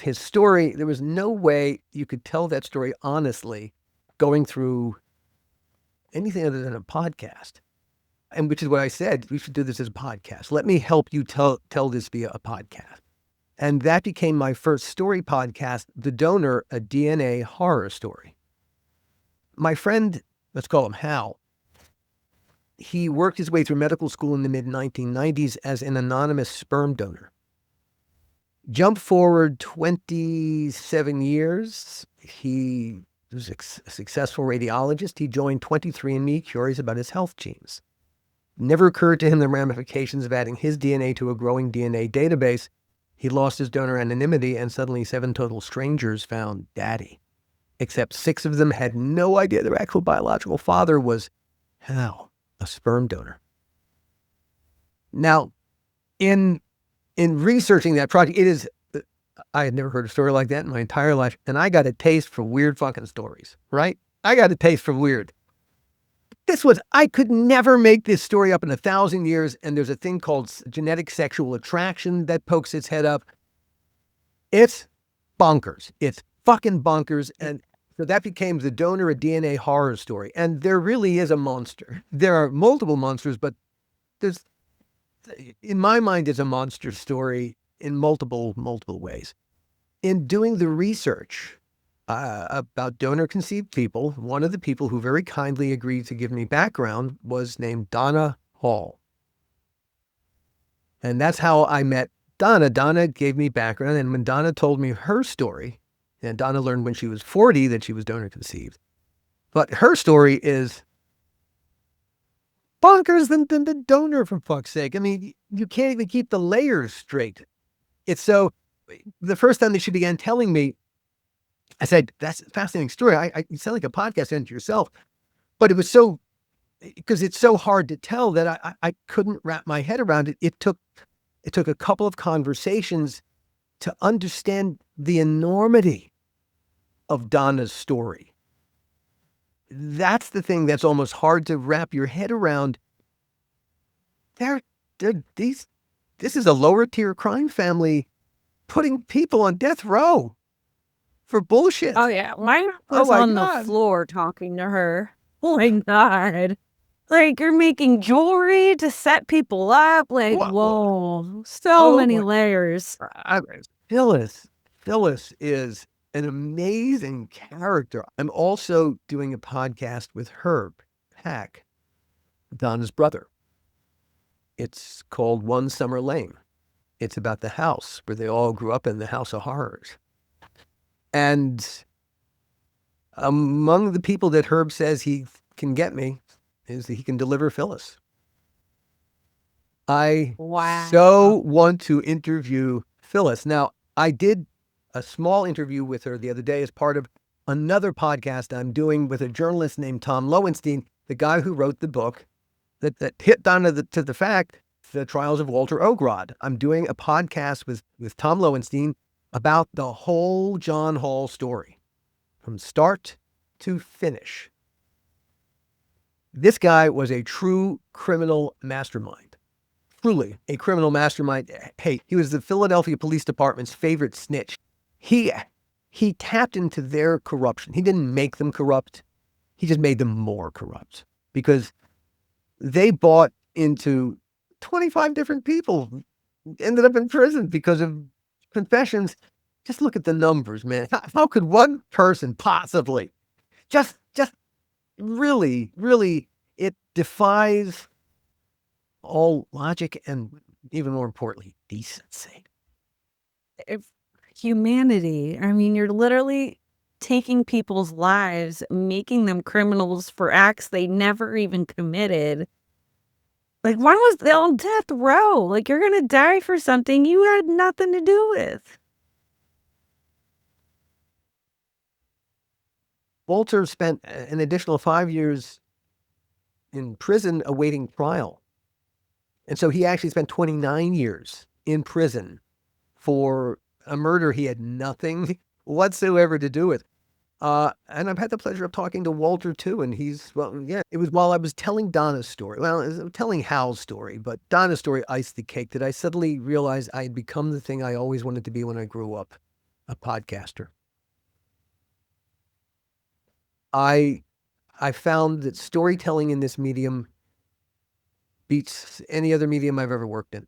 his story, there was no way you could tell that story honestly going through anything other than a podcast. And which is what I said, we should do this as a podcast. Let me help you tell this via a podcast. And that became my first story podcast, The Donor, a DNA horror story. My friend, let's call him Hal, he worked his way through medical school in the mid-1990s as an anonymous sperm donor. Jump forward 27 years, he was a successful radiologist. He joined 23andMe, curious about his health genes. Never occurred to him the ramifications of adding his DNA to a growing DNA database. He lost his donor anonymity, and suddenly 7 total strangers found Daddy. Except 6 of them had no idea their actual biological father was Hal, a sperm donor. Now, in researching that project, I had never heard a story like that in my entire life, and I got a taste for weird fucking stories, right? I got a taste for weird. I could never make this story up in 1,000 years, and there's a thing called genetic sexual attraction that pokes its head up. It's bonkers. It's fucking bonkers. And so that became The Donor, a DNA horror story. And there really is a monster. There are multiple monsters, but in my mind, it's a monster story in multiple ways. In doing the research about donor-conceived people, one of the people who very kindly agreed to give me background was named Donna Hall. And that's how I met Donna. Donna gave me background, and when Donna told me her story, and Donna learned when she was 40 that she was donor-conceived, but her story is bonkers than the donor, for fuck's sake. I mean, you can't even keep the layers straight. It's so, the first time that she began telling me, I said, that's a fascinating story. You sound like a podcast into yourself. But it was because it's so hard to tell that I couldn't wrap my head around it. It took a couple of conversations to understand the enormity of Donna's story. That's the thing that's almost hard to wrap your head around. This is a lower tier crime family putting people on death row for bullshit. Oh, yeah. Mine was on the floor talking to her. Oh, my God. Like, you're making jewelry to set people up. Like, whoa. So many layers. Phyllis is an amazing character. I'm also doing a podcast with Herb. attack Donna's brother. It's called One Summer Lane. It's about the house where they all grew up in, the House of Horrors. And among the people that Herb says he can get me is that he can deliver Phyllis. I so want to interview Phyllis. Now, I did a small interview with her the other day as part of another podcast I'm doing with a journalist named Tom Lowenstein, the guy who wrote the book that hit Donna to the fact, The Trials of Walter Ogrod. I'm doing a podcast with Tom Lowenstein about the whole John Hall story, from start to finish. This guy was a true criminal mastermind. Truly a criminal mastermind. Hey, he was the Philadelphia Police Department's favorite snitch. He tapped into their corruption. He didn't make them corrupt. He just made them more corrupt, because they bought into 25 different people, ended up in prison because of confessions. Just look at the numbers, man. How could one person possibly just really, it defies all logic and, even more importantly, decency. If humanity, I mean, you're literally taking people's lives, making them criminals for acts they never even committed. Like, one was on death row. Like, you're going to die for something you had nothing to do with. Walter spent an additional 5 years in prison awaiting trial. And so he actually spent 29 years in prison for a murder he had nothing whatsoever to do with. And I've had the pleasure of talking to Walter too. And it was while I was telling Donna's story. Well, I was telling Hal's story, but Donna's story iced the cake, that I suddenly realized I had become the thing I always wanted to be when I grew up, a podcaster. I found that storytelling in this medium beats any other medium I've ever worked in.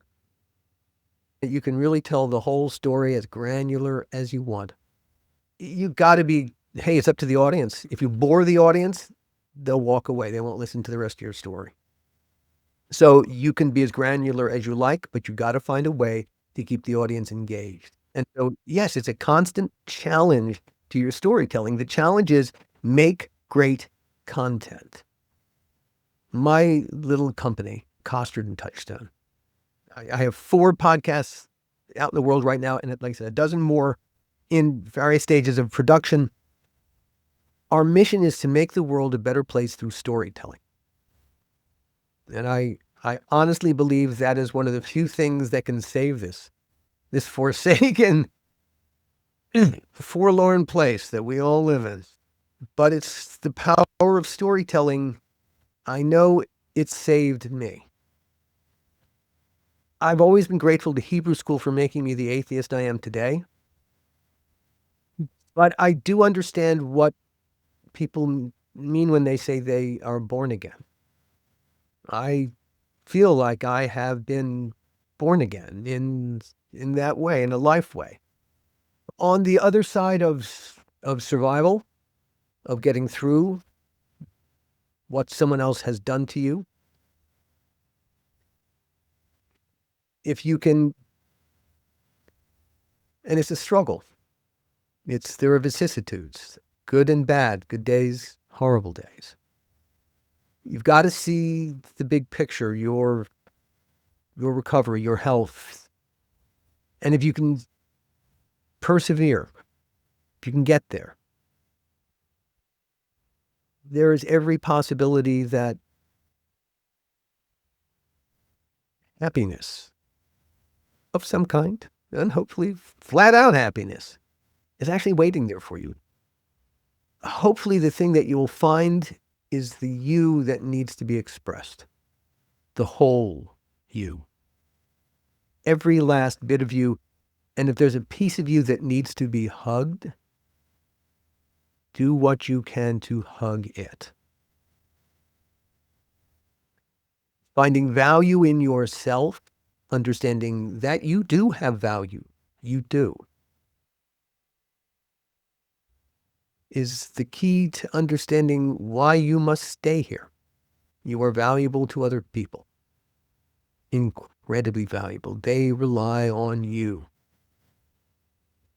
You can really tell the whole story as granular as you want. You got to be, hey, it's up to the audience. If you bore the audience, they'll walk away. They won't listen to the rest of your story. So you can be as granular as you like, but you got to find a way to keep the audience engaged. And so, yes, it's a constant challenge to your storytelling. The challenge is make great content. My little company, Costard and Touchstone, I have 4 podcasts out in the world right now, and like I said, a dozen more in various stages of production. Our mission is to make the world a better place through storytelling. And I honestly believe that is one of the few things that can save this forsaken, forlorn place that we all live in. But it's the power of storytelling. I know it saved me. I've always been grateful to Hebrew school for making me the atheist I am today. But I do understand what people mean when they say they are born again. I feel like I have been born again in that way, in a life way. On the other side of survival, of getting through what someone else has done to you, if you can, and it's a struggle. There are vicissitudes, good and bad, good days, horrible days. You've got to see the big picture, your recovery, your health. And if you can persevere, if you can get there, there is every possibility that happiness of some kind, and hopefully flat out happiness, is actually waiting there for you. Hopefully the thing that you will find is the you that needs to be expressed. The whole you. Every last bit of you. And if there's a piece of you that needs to be hugged, do what you can to hug it. Finding value in yourself, understanding that you do have value. You do. Is the key to understanding why you must stay here. You are valuable to other people. Incredibly valuable. They rely on you.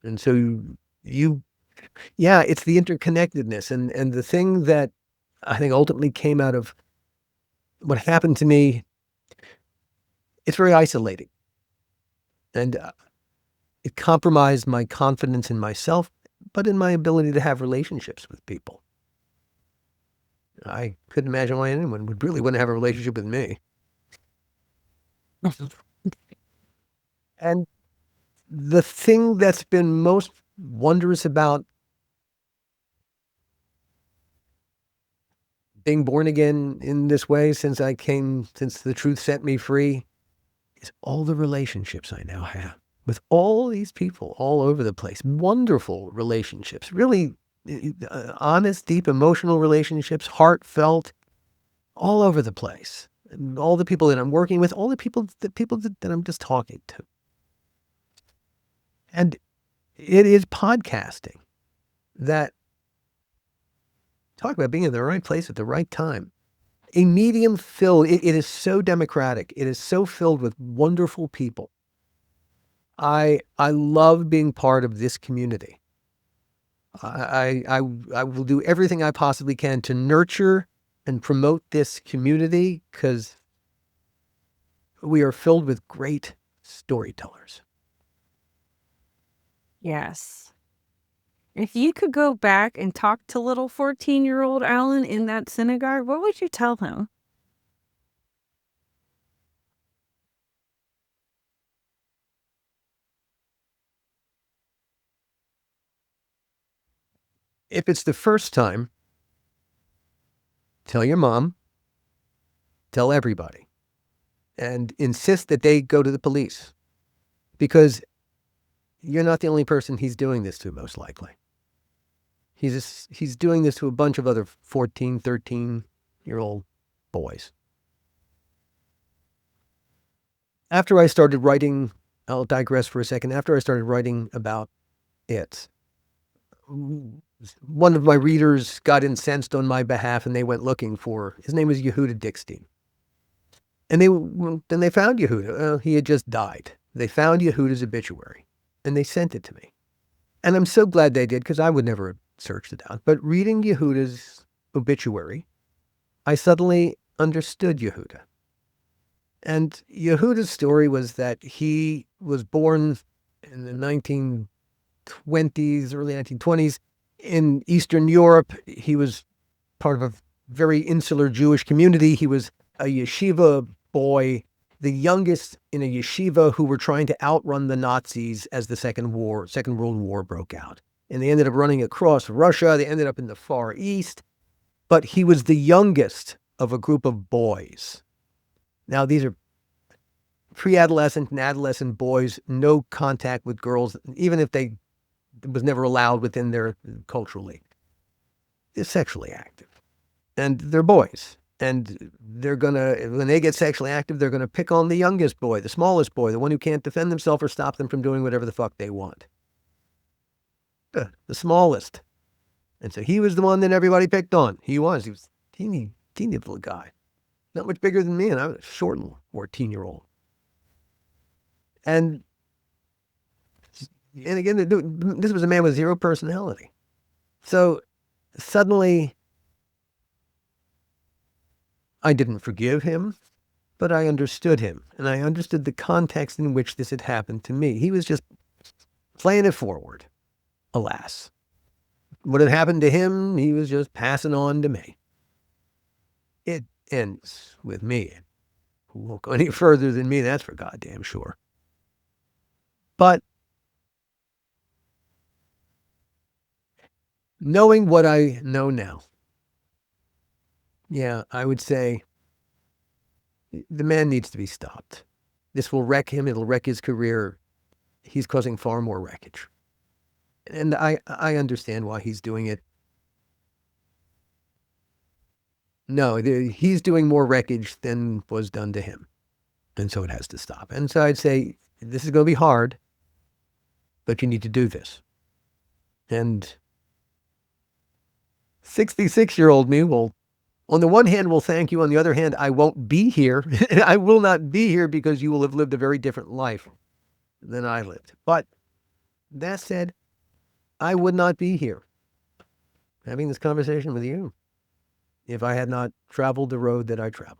And so it's the interconnectedness. And the thing that I think ultimately came out of what happened to me, it's very isolating. And it compromised my confidence in myself, but in my ability to have relationships with people. I couldn't imagine why anyone would really want to have a relationship with me. And the thing that's been most wondrous about being born again in this way since the truth set me free, is all the relationships I now have with all these people all over the place. Wonderful relationships, really honest, deep, emotional relationships, heartfelt, all over the place. And all the people that I'm working with, all the people that I'm just talking to. And it is podcasting that, talk about being in the right place at the right time. A medium filled, it is so democratic. It is so filled with wonderful people. I love being part of this community. I will do everything I possibly can to nurture and promote this community, because we are filled with great storytellers. Yes. If you could go back and talk to little 14-year-old Alan in that synagogue, what would you tell him? If it's the first time, tell your mom, tell everybody, and insist that they go to the police, because you're not the only person he's doing this to, most likely. He's doing this to a bunch of other 14, 13-year-old boys. After I started writing, I'll digress for a second. After I started writing about it, one of my readers got incensed on my behalf, and they went looking for, his name was Yehuda Dickstein. And then they found Yehuda. He had just died. They found Yehuda's obituary, and they sent it to me. And I'm so glad they did, because I would never have searched it out. But reading Yehuda's obituary, I suddenly understood Yehuda. And Yehuda's story was that he was born in the 1920s, early 1920s, in Eastern Europe. He was part of a very insular Jewish community. He was a yeshiva boy, the youngest in a yeshiva, who were trying to outrun the Nazis as the Second World War broke out. And they ended up running across Russia. They ended up in the Far East. But he was the youngest of a group of boys. Now, these are pre-adolescent and adolescent boys, no contact with girls, even if it was never allowed within their culturally. They're sexually active. And they're boys. And when they get sexually active, they're going to pick on the youngest boy, the smallest boy, the one who can't defend themselves or stop them from doing whatever the fuck they want. The smallest. And so he was the one that everybody picked on. He was a teeny little guy. Not much bigger than me, and I was a short 14-year-old. And again, this was a man with zero personality. So suddenly, I didn't forgive him, but I understood him, and I understood the context in which this had happened to me. He was just playing it forward, alas. What had happened to him, he was just passing on to me. It ends with me. It won't go any further than me, that's for goddamn sure. But knowing what I know now, yeah, I would say the man needs to be stopped. This will wreck him. It'll wreck his career. He's causing far more wreckage. And I understand why he's doing it. No, he's doing more wreckage than was done to him. And so it has to stop. And so I'd say, this is going to be hard, but you need to do this. And 66-year-old me will On the one hand, we'll thank you. On the other hand, I won't be here. I will not be here because you will have lived a very different life than I lived. But that said, I would not be here having this conversation with you if I had not traveled the road that I traveled.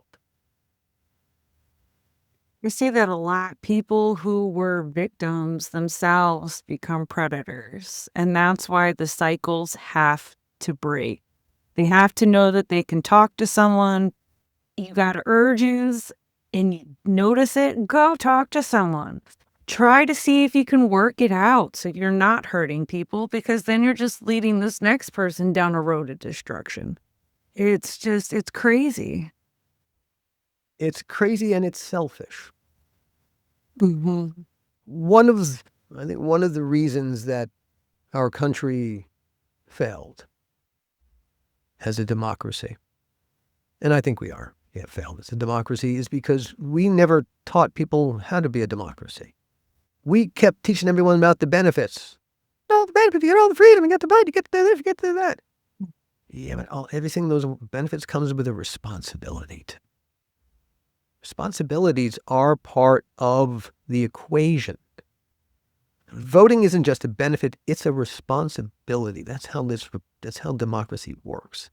You see that a lot. People who were victims themselves become predators. And that's why the cycles have to break. They have to know that they can talk to someone. You got urges and you notice it, go talk to someone. Try to see if you can work it out so you're not hurting people, because then you're just leading this next person down a road of destruction. It's crazy. It's crazy and it's selfish. Mm-hmm. I think one of the reasons that our country failed as a democracy, and I think we have failed as a democracy, is because we never taught people how to be a democracy. We kept teaching everyone about the benefits. No, the benefits, you get all the freedom, you get the bite, you get to this, you get to that. Yeah, but everything, those benefits comes with a responsibility. Responsibilities are part of the equation. Voting isn't just a benefit, it's a responsibility. That's how democracy works.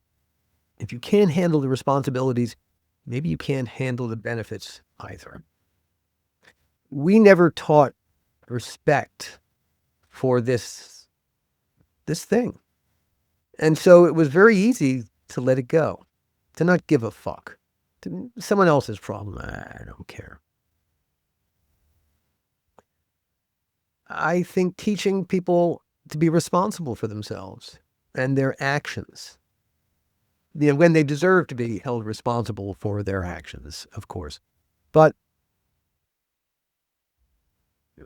If you can't handle the responsibilities, maybe you can't handle the benefits either. We never taught respect for this thing. And so it was very easy to let it go, to not give a fuck. Someone else's problem, I don't care. I think teaching people to be responsible for themselves and their actions, when they deserve to be held responsible for their actions, of course. But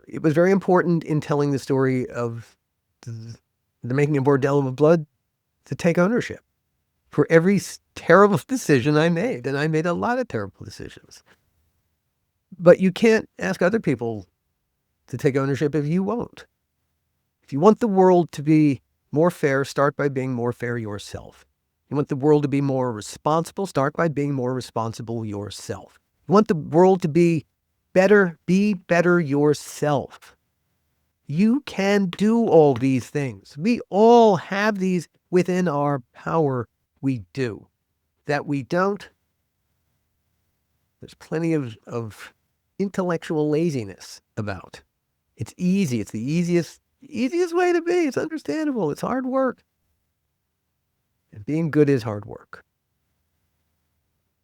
it was very important in telling the story of the making of Bordello of Blood to take ownership for every terrible decision I made. And I made a lot of terrible decisions. But you can't ask other people to take ownership if you won't. If you want the world to be more fair, start by being more fair yourself. You want the world to be more responsible, start by being more responsible yourself. You want the world to be better yourself. You can do all these things. We all have these within our power. We do. That we don't, there's plenty of intellectual laziness about. It's easy. It's the easiest way to be. It's understandable. It's hard work. And being good is hard work.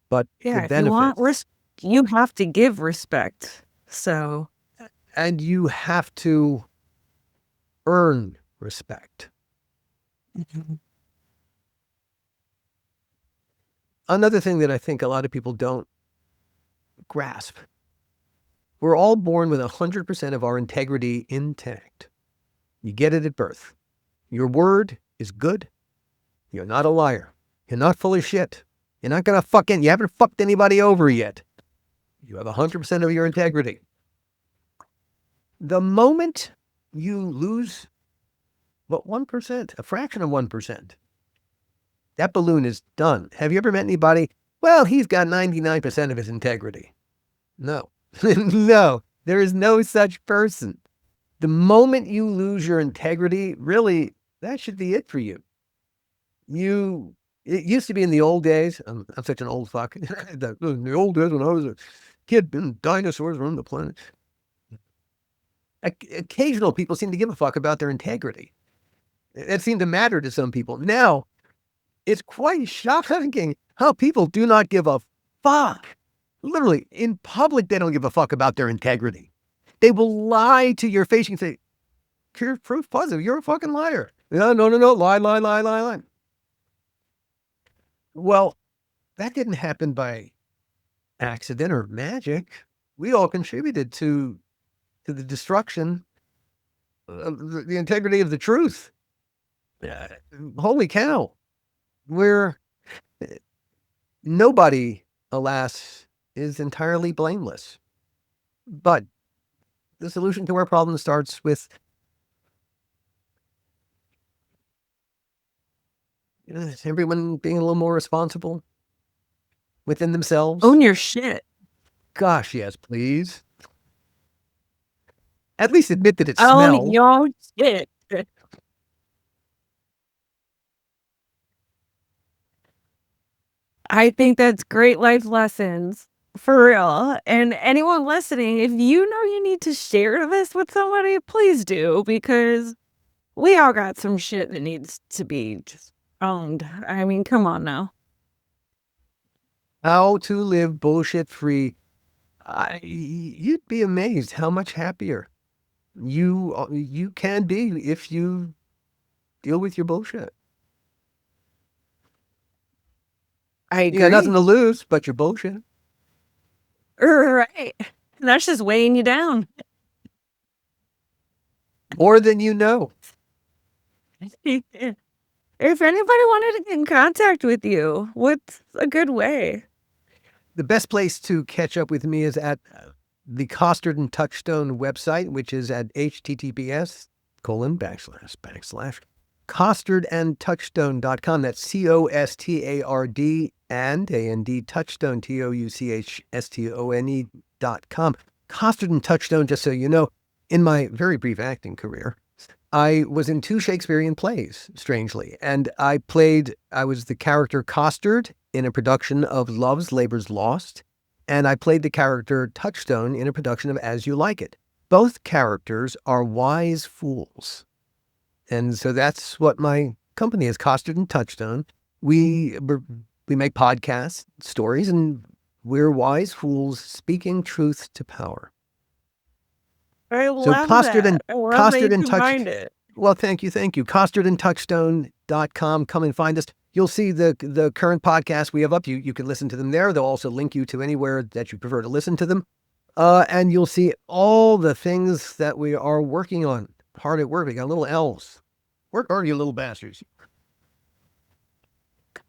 But yeah, the benefits, if you want you have to give respect. So, and you have to earn respect. mm-hmm. Another thing that I think a lot of people don't grasp, we're all born with 100% of our integrity intact. You get it at birth. Your word is good. You're not a liar. You're not full of shit. You're not going to you haven't fucked anybody over yet. You have 100% of your integrity. The moment you lose, 1%, a fraction of 1%, that balloon is done. Have you ever met anybody? Well, he's got 99% of his integrity. No, no, there is no such person. The moment you lose your integrity, really, that should be it for you. It used to be in the old days. I'm such an old fuck. In the old days when I was a kid, dinosaurs roamed the planet. Occasional people seem to give a fuck about their integrity. It seemed to matter to some people. Now, it's quite shocking how people do not give a fuck. Literally, in public, they don't give a fuck about their integrity. They will lie to your face and say, "Here's proof positive. You're a fucking liar." No, lie. Well, that didn't happen by accident or magic. We all contributed to the destruction of the integrity of the truth. Holy cow. Nobody, alas, is entirely blameless. But the solution to our problem starts with everyone being a little more responsible, within themselves? Own your shit. Gosh, yes, please. At least admit that it Own smells. your shit. I think that's great life lessons. For real. And anyone listening, if you know you need to share this with somebody, please do, because we all got some shit that needs to be just owned. I mean, come on now. How to live bullshit free. You'd be amazed how much happier you can be if you deal with your bullshit. I You got nothing agree. to lose but your bullshit. Right. That's just weighing you down. More than you know. If anybody wanted to get in contact with you, what's a good way? The best place to catch up with me is at the Costard and Touchstone website, which is at https:// costardandtouchstone.com. That's COSTARD and Touchstone, TOUCHSTONE.com. Costard and Touchstone, just so you know, in my very brief acting career, I was in 2 Shakespearean plays, strangely, and I was the character Costard in a production of Love's Labour's Lost, and I played the character Touchstone in a production of As You Like It. Both characters are wise fools. And so that's what my company is, Costard and Touchstone. We make podcasts, stories, and we're wise fools speaking truth to power. I So love Costard that. and I love that Costard you and combined it. Well, thank you. Costardandtouchstone.com. Come and find us. You'll see the current podcasts we have up. You can listen to them there. They'll also link you to anywhere that you prefer to listen to them. And you'll see all the things that we are working on. Hard at work. We got little elves. Work hard, you little bastards.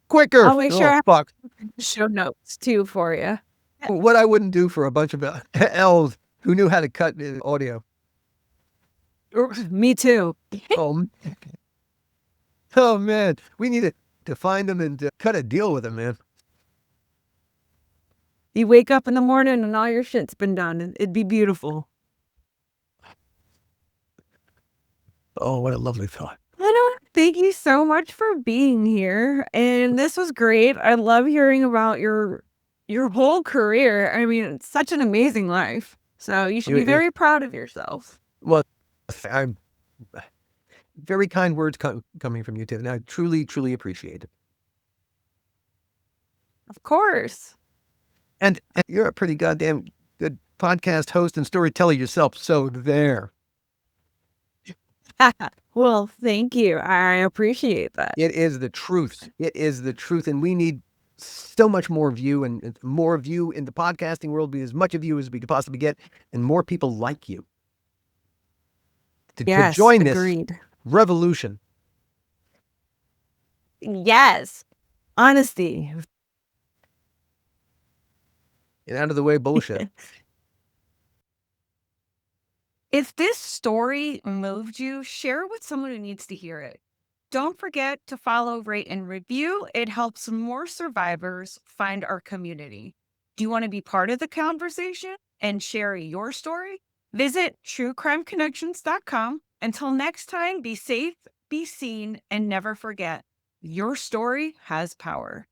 Quicker. I'll make sure I have fuck. show notes too for you. What I wouldn't do for a bunch of elves who knew how to cut audio. Me too. Oh man, we need to find them and cut a deal with them, man. You wake up in the morning and all your shit's been done. It'd be beautiful. Oh, what a lovely thought. Thank you so much for being here. And this was great. I love hearing about your whole career. I mean, it's such an amazing life. So you should be very proud of yourself. Well, I'm very kind words coming from you, Tiffany. I truly, truly appreciate it. Of course. And you're a pretty goddamn good podcast host and storyteller yourself. So there. Well, thank you. I appreciate that. It is the truth. It is the truth. And we need so much more of you and more of you in the podcasting world, be as much of you as we could possibly get, and more people like you to join agreed. This revolution. Yes. Honesty. And out of the way bullshit. If this story moved you, share it with someone who needs to hear it. Don't forget to follow, rate, and review. It helps more survivors find our community. Do you want to be part of the conversation and share your story? Visit truecrimeconnections.com. Until next time, be safe, be seen, and never forget, your story has power.